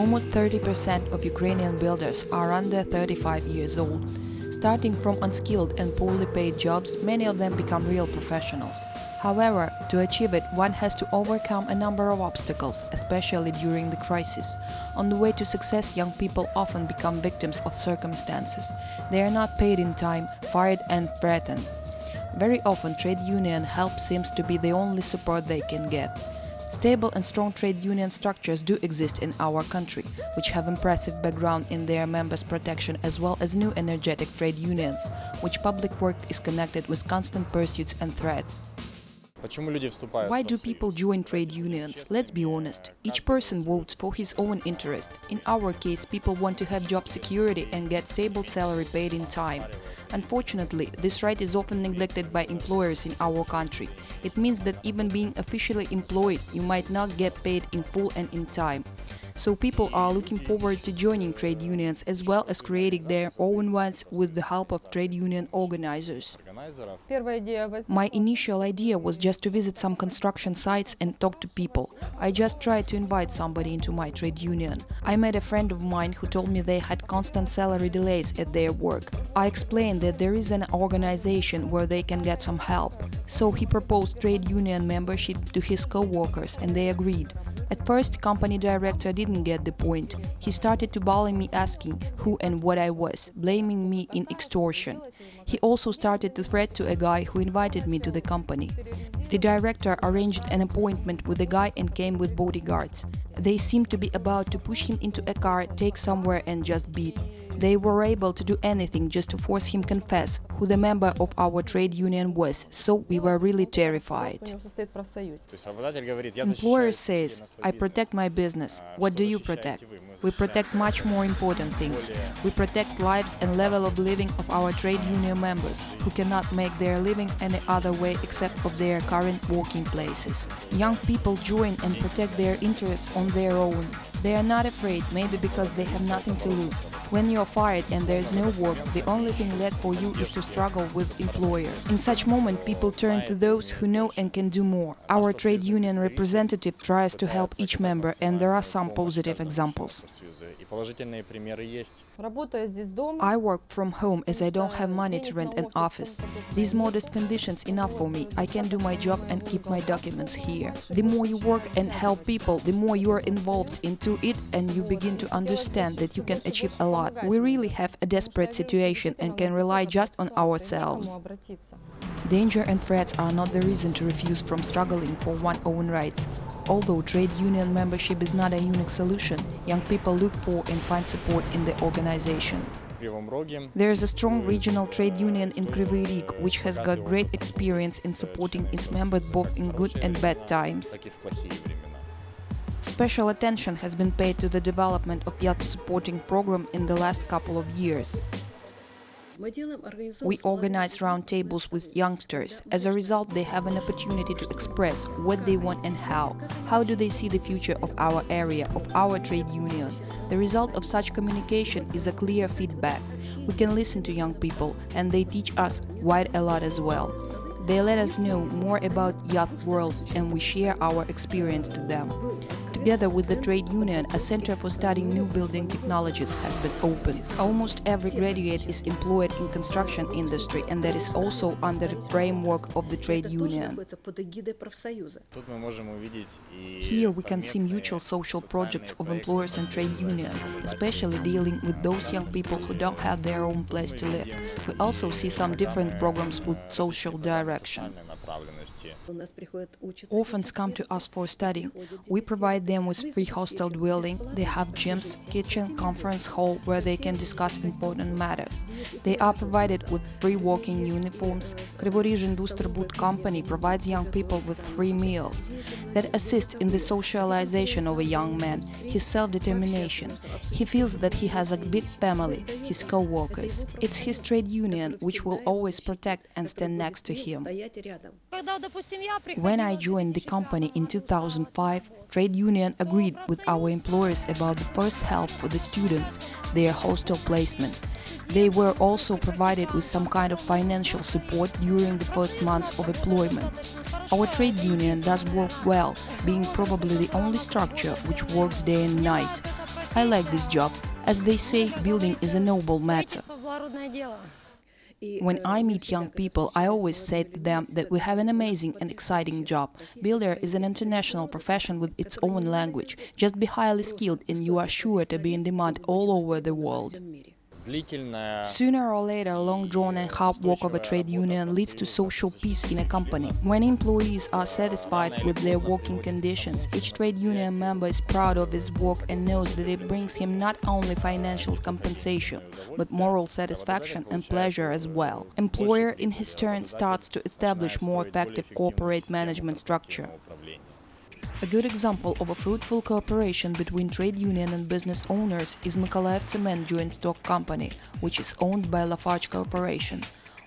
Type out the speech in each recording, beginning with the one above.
Almost 30% of Ukrainian builders are under 35 years old. Starting from unskilled and poorly paid jobs, many of them become real professionals. However, to achieve it, one has to overcome a number of obstacles, especially during the crisis. On the way to success, young people often become victims of circumstances. They are not paid in time, fired and threatened. Very often, trade union help seems to be the only support they can get. Stable and strong trade union structures do exist in our country, which have impressive background in their members' protection, as well as new energetic trade unions, which public work is connected with constant pursuits and threats. Why do people join trade unions? Let's be honest. Each person votes for his own interest. In our case, people want to have job security and get stable salary paid in time. Unfortunately, this right is often neglected by employers in our country. It means that even being officially employed, you might not get paid in full and in time. So people are looking forward to joining trade unions as well as creating their own ones with the help of trade union organizers. My initial idea was just to visit some construction sites and talk to people. I just tried to invite somebody into my trade union. I met a friend of mine who told me they had constant salary delays at their work. I explained that there is an organization where they can get some help. So he proposed trade union membership to his co-workers and they agreed. At first, company director didn't get the point. He started to bully me, asking who and what I was, blaming me in extortion. He also started to threat to a guy who invited me to the company. The director arranged an appointment with the guy and came with bodyguards. They seemed to be about to push him into a car, take somewhere and just beat. They were able to do anything just to force him confess who the member of our trade union was, so we were really terrified. Employer says, I protect my business. What do you protect? We protect much more important things. We protect lives and level of living of our trade union members, who cannot make their living any other way except of their current working places. Young people join and protect their interests on their own. They are not afraid, maybe because they have nothing to lose. When you're fired and there is no work, the only thing left for you is to struggle with employer. In such moment, people turn to those who know and can do more. Our trade union representative tries to help each member, and there are some positive examples. I work from home as I don't have money to rent an office. These modest conditions enough for me. I can do my job and keep my documents here. The more you work and help people, the more you are involved into it and you begin to understand that you can achieve a lot. We really have a desperate situation and can rely just on ourselves. Danger and threats are not the reason to refuse from struggling for one's own rights. Although trade union membership is not a unique solution, young people look for and find support in the organization. There is a strong regional trade union in Kryvyi Rih, which has got great experience in supporting its members both in good and bad times. Special attention has been paid to the development of youth supporting program in the last couple of years. We organize roundtables with youngsters. As a result, they have an opportunity to express what they want and how. How do they see the future of our area, of our trade union? The result of such communication is a clear feedback. We can listen to young people, and they teach us quite a lot as well. They let us know more about youth world, and we share our experience to them. Together with the trade union, a center for studying new building technologies has been opened. Almost every graduate is employed in construction industry, and that is also under the framework of the trade union. Here we can see mutual social projects of employers and trade union, especially dealing with those young people who don't have their own place to live. We also see some different programs with social direction. Orphans come to us for studying. We provide them with free hostel dwelling. They have gyms, kitchen, conference hall where they can discuss important matters. They are provided with free working uniforms. Kryvyi Rih Industribud company provides young people with free meals. That assists in the socialization of a young man, his self-determination. He feels that he has a big family, his co-workers. It's his trade union which will always protect and stand next to him. When I joined the company in 2005, trade union agreed with our employers about the first help for the students, their hostel placement. They were also provided with some kind of financial support during the first months of employment. Our trade union does work well, being probably the only structure which works day and night. I like this job. As they say, building is a noble matter. When I meet young people, I always say to them that we have an amazing and exciting job. Builder is an international profession with its own language. Just be highly skilled and you are sure to be in demand all over the world. Sooner or later, a long-drawn and hard work of a trade union leads to social peace in a company. When employees are satisfied with their working conditions, each trade union member is proud of his work and knows that it brings him not only financial compensation, but moral satisfaction and pleasure as well. Employer, in his turn, starts to establish more effective corporate management structure. A good example of a fruitful cooperation between trade union and business owners is Mykolaiv Cement Joint Stock Company, which is owned by Lafarge Corporation.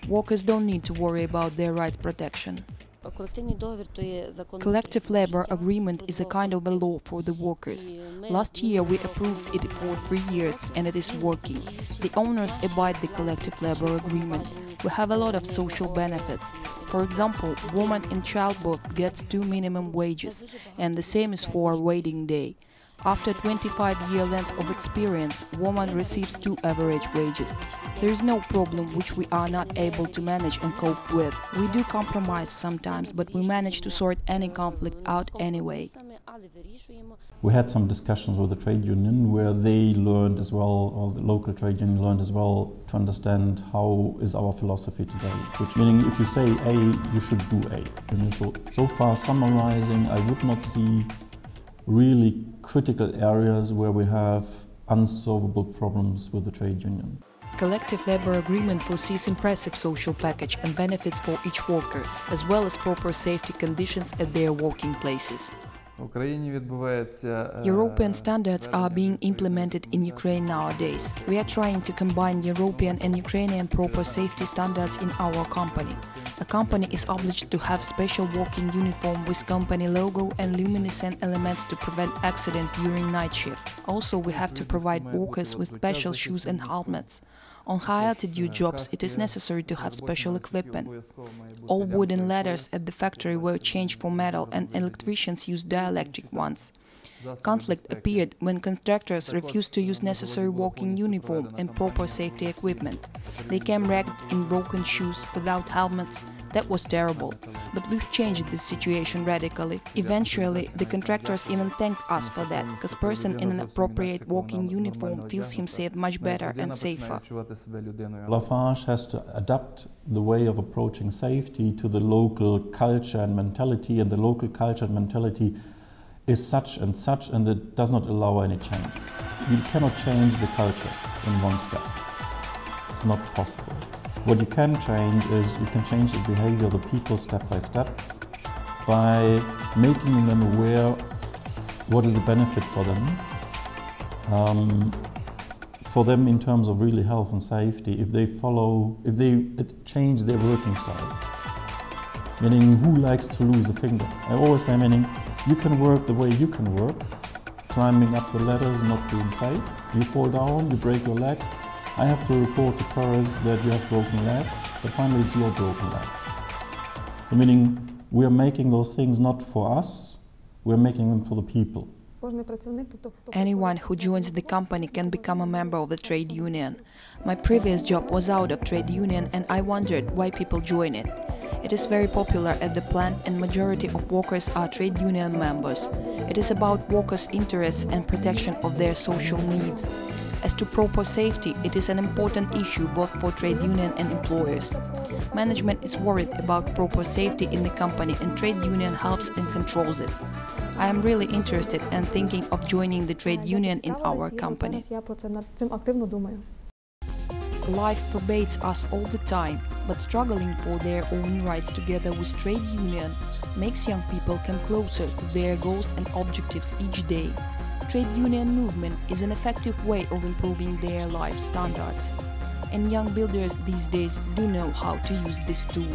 Workers don't need to worry about their rights protection. Collective labor agreement is a kind of a law for the workers. Last year we approved it for 3 years and it is working. The owners abide the collective labor agreement. We have a lot of social benefits. For example, woman in childbirth gets 2 minimum wages, and the same is for a waiting day. After 25-year length of experience, woman receives 2 average wages. There is no problem which we are not able to manage and cope with. We do compromise sometimes, but we manage to sort any conflict out anyway. We had some discussions with the trade union where they learned as well, or the local trade union learned as well, to understand how is our philosophy today. Which meaning if you say A, you should do A. And so far summarizing, I would not see really critical areas where we have unsolvable problems with the trade union. Collective labor agreement foresees impressive social package and benefits for each worker, as well as proper safety conditions at their working places. European standards are being implemented in Ukraine nowadays. We are trying to combine European and Ukrainian proper safety standards in our company. A company is obliged to have special working uniform with company logo and luminescent elements to prevent accidents during night shift. Also, we have to provide workers with special shoes and helmets. On high-altitude jobs, it is necessary to have special equipment. All wooden ladders at the factory were changed for metal and electricians used dielectric ones. Conflict appeared when contractors refused to use necessary working uniform and proper safety equipment. They came wrapped in broken shoes, without helmets. That was terrible. But we've changed this situation radically. Eventually, the contractors even thanked us for that, because person in an appropriate working uniform feels himself much better and safer. Lafarge has to adapt the way of approaching safety to the local culture and mentality, and the local culture and mentality is such, and it does not allow any changes. You cannot change the culture in one step. It's not possible. What you can change is you can change the behavior of the people step by step by making them aware what is the benefit for them in terms of really health and safety if they change their working style. Meaning, who likes to lose a finger? I always say, meaning, you can work the way you can work, climbing up the ladders, not being safe. You fall down, you break your leg. I have to report to Paris that you have broken leg, but finally it's your broken leg. Meaning, we are making those things not for us, we're making them for the people. Anyone who joins the company can become a member of the trade union. My previous job was out of trade union and I wondered why people join it. It is very popular at the plant and majority of workers are trade union members. It is about workers' interests and protection of their social needs. As to proper safety, it is an important issue both for trade union and employers. Management is worried about proper safety in the company and trade union helps and controls it. I am really interested and thinking of joining the trade union in our company. Life forbids us all the time, but struggling for their own rights together with trade union makes young people come closer to their goals and objectives each day. Trade union movement is an effective way of improving their life standards, and young builders these days do know how to use this tool.